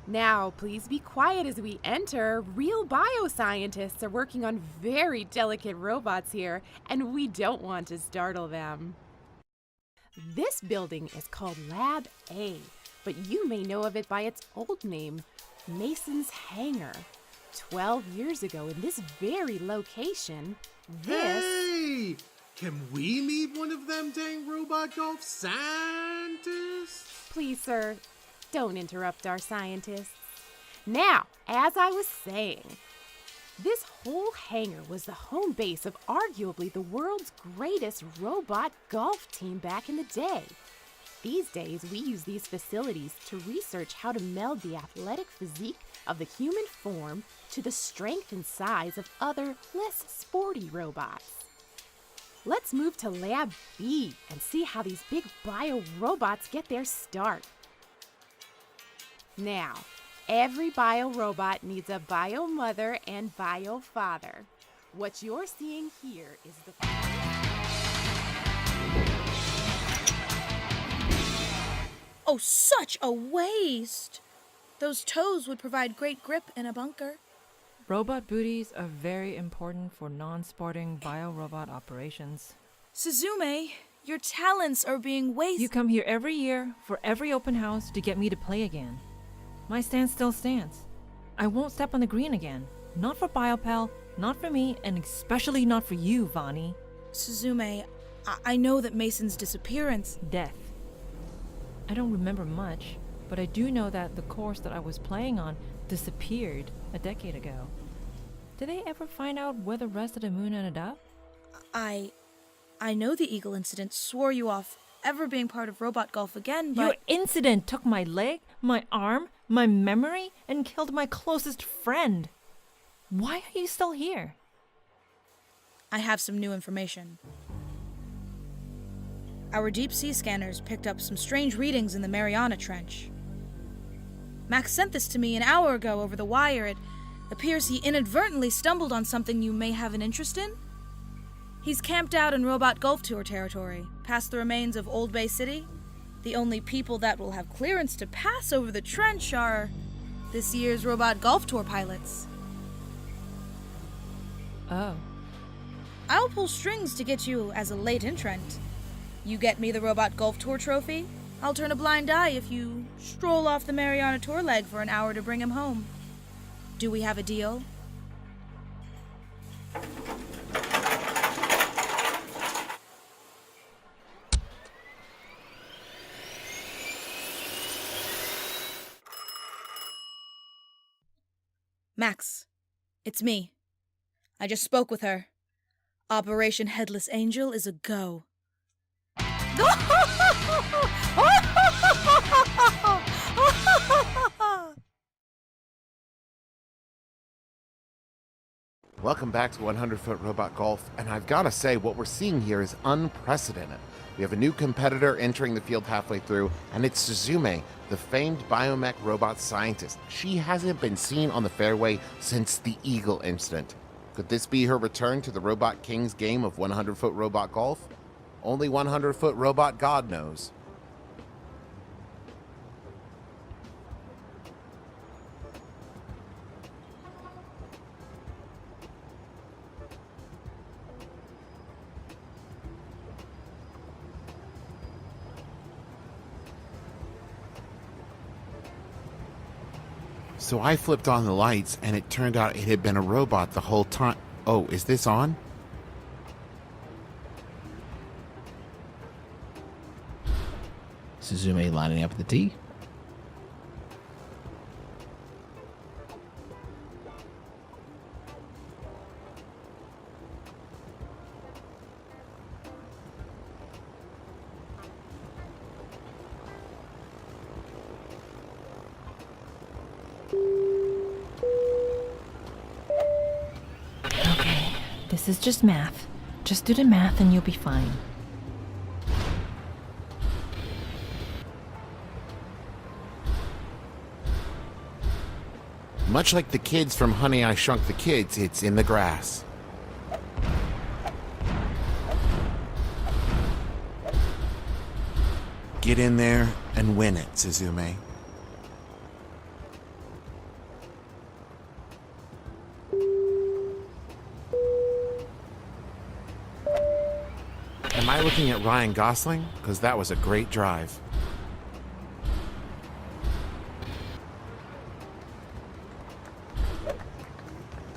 Now, please be quiet as we enter. Real bioscientists are working on very delicate robots here, and we don't want to startle them. This building is called Lab A, but you may know of it by its old name, Mason's Hangar. 12 years ago, in this very location, Hey! Can we meet one of them dang robot golf scientists? Please, sir, don't interrupt our scientists. Now, as I was saying, this whole hangar was the home base of arguably the world's greatest robot golf team back in the day. These days, we use these facilities to research how to meld the athletic physique of the human form to the strength and size of other, less sporty robots. Let's move to Lab B and see how these big bio robots get their start. Now, every bio robot needs a bio mother and bio father. What you're seeing here is the... Oh, such a waste! Those toes would provide great grip in a bunker. Robot booties are very important for non-sporting bio-robot operations. Suzume, your talents are being wasted. You come here every year for every open house to get me to play again. My stand still stands. I won't step on the green again. Not for BioPal, not for me, and especially not for you, Vani. Suzume, I know that Mason's disappearance... Death. I don't remember much, but I do know that the course that I was playing on disappeared a decade ago. Did they ever find out where the rest of the moon ended up? I know the Eagle incident swore you off ever being part of robot golf again, but... Your incident took my leg, my arm, my memory, and killed my closest friend. Why are you still here? I have some new information. Our deep-sea scanners picked up some strange readings in the Mariana Trench. Max sent this to me an hour ago over the wire. It appears he inadvertently stumbled on something you may have an interest in. He's camped out in Robot Golf Tour territory, past the remains of Old Bay City. The only people that will have clearance to pass over the trench are this year's Robot Golf Tour pilots. Oh. I'll pull strings to get you as a late entrant. You get me the Robot Golf Tour trophy, I'll turn a blind eye if you stroll off the Mariana Tour leg for an hour to bring him home. Do we have a deal? Max, it's me. I just spoke with her. Operation Headless Angel is a go. Welcome back to 100-Foot Robot Golf, and I've got to say, what we're seeing here is unprecedented. We have a new competitor entering the field halfway through, and it's Suzume, the famed biomech robot scientist. She hasn't been seen on the fairway since the Eagle incident. Could this be her return to the Robot King's game of 100-Foot Robot Golf? Only 100-Foot Robot God knows. So I flipped on the lights, and it turned out it had been a robot the whole time. Oh, is this on? Suzume lining up at the tee. Okay, this is just math. Just do the math and you'll be fine. Much like the kids from Honey, I Shrunk the Kids, it's in the grass. Get in there and win it, Suzume. Am I looking at Ryan Gosling? Because that was a great drive.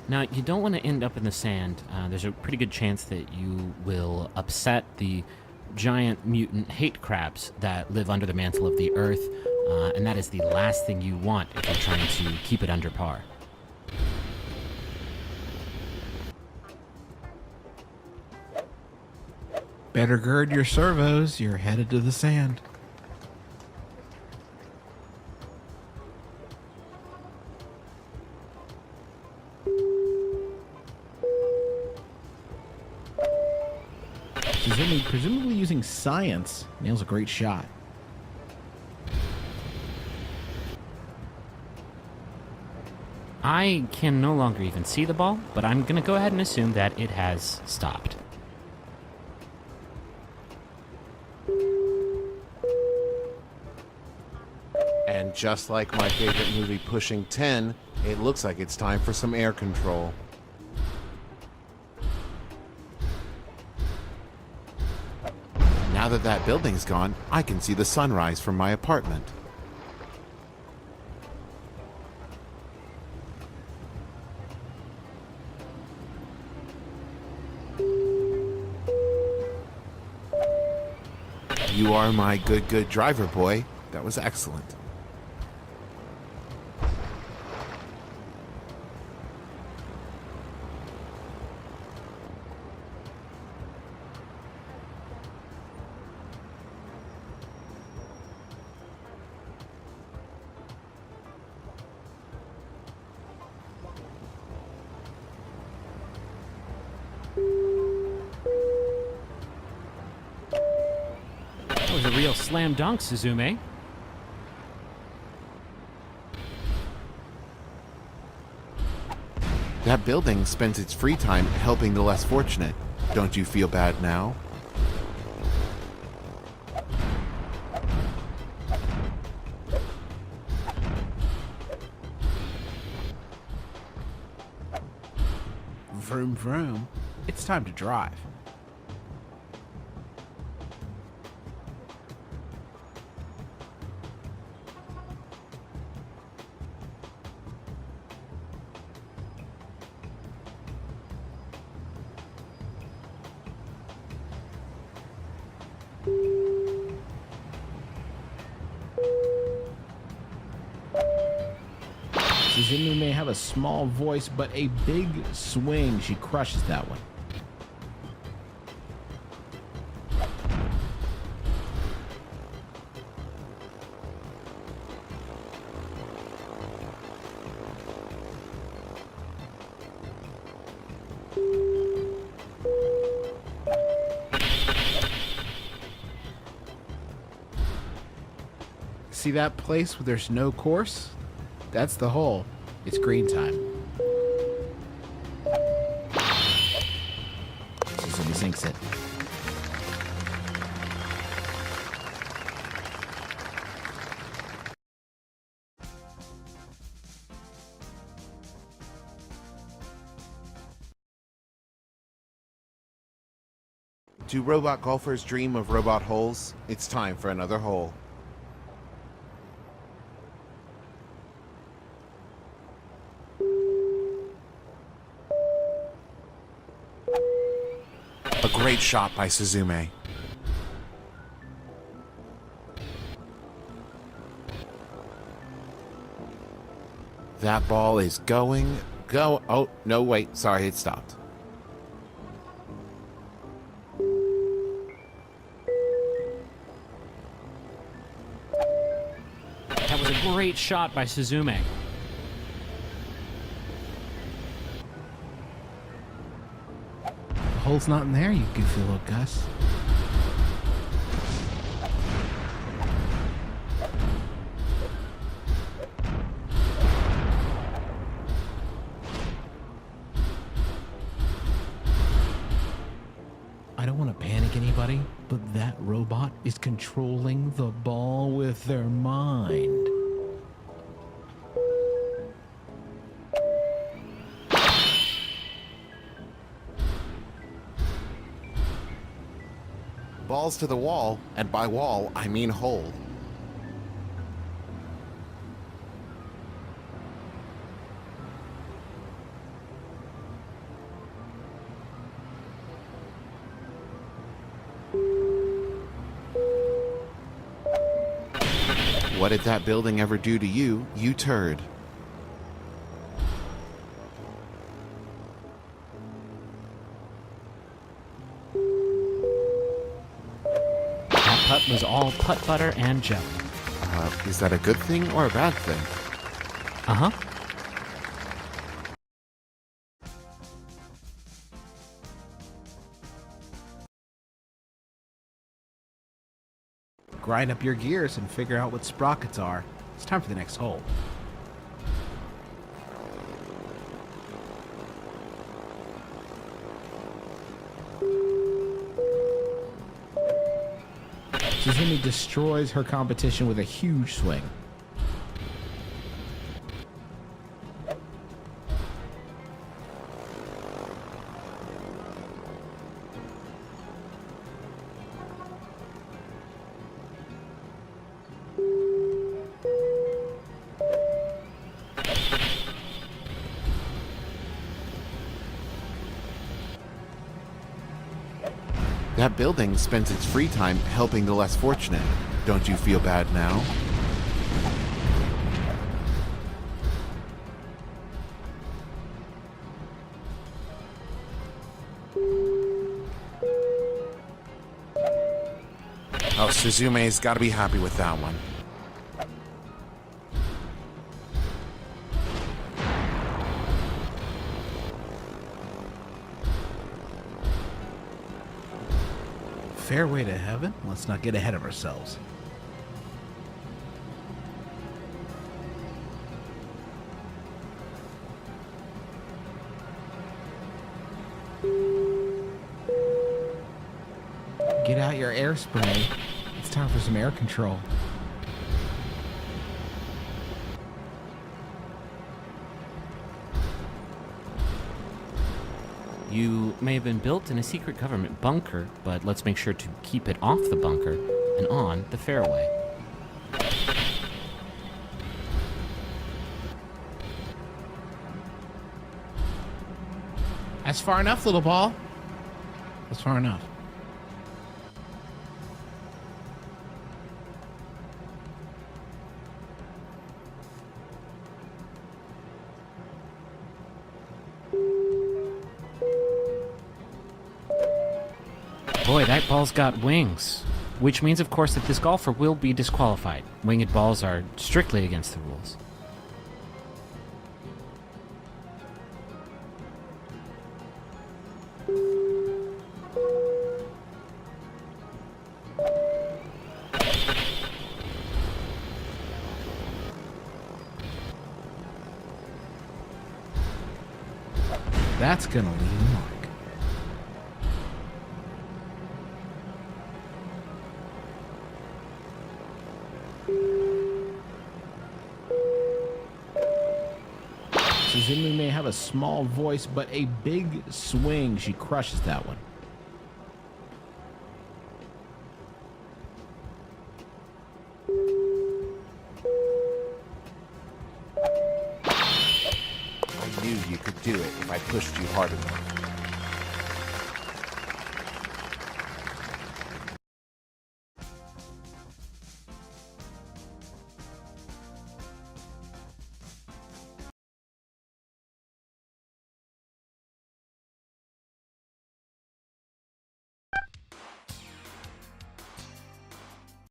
Now, you don't want to end up in the sand. There's a pretty good chance that you will upset the giant mutant hate crabs that live under the mantle of the earth, and that is the last thing you want if you're trying to keep it under par. Better gird your servos, you're headed to the sand. Presumably using science, nails a great shot. I can no longer even see the ball, but I'm going to go ahead and assume that it has stopped. And just like my favorite movie, Pushing 10, it looks like it's time for some air control. Now that that building's gone, I can see the sunrise from my apartment. You are my good driver, boy. That was excellent. That was a real slam dunk, Suzume. That building spends its free time helping the less fortunate. Don't you feel bad now? Vroom vroom. It's time to drive. Suzumu may have a small voice, but a big swing. She crushes that one. See that place where there's no course? That's the hole. It's green time. Suzume sinks it. Do robot golfers dream of robot holes? It's time for another hole. A great shot by Suzume. That ball is going. Oh, no, wait. Sorry, it stopped. That was a great shot by Suzume. The hole's not in there, you goofy little Gus. I don't want to panic anybody, but that robot is controlling the ball with their mind. Balls to the wall, and by wall, I mean hole. What did that building ever do to you, you turd? That putt was all putt butter and jelly. Is that a good thing or a bad thing? Uh-huh. Grind up your gears and figure out what sprockets are. It's time for the next hole. Suzumi destroys her competition with a huge swing. That building spends its free time helping the less fortunate. Don't you feel bad now? Oh, Suzume's gotta be happy with that one. Fairway to heaven? Let's not get ahead of ourselves. Get out your air spray. It's time for some air control. You may have been built in a secret government bunker, but let's make sure to keep it off the bunker and on the fairway. That's far enough, little ball. That's far enough. Boy, that ball's got wings. Which means, of course, that this golfer will be disqualified. Winged balls are strictly against the rules. That's gonna leave a mark. Suzumi may have a small voice, but a big swing. She crushes that one. I knew you could do it if I pushed you hard enough.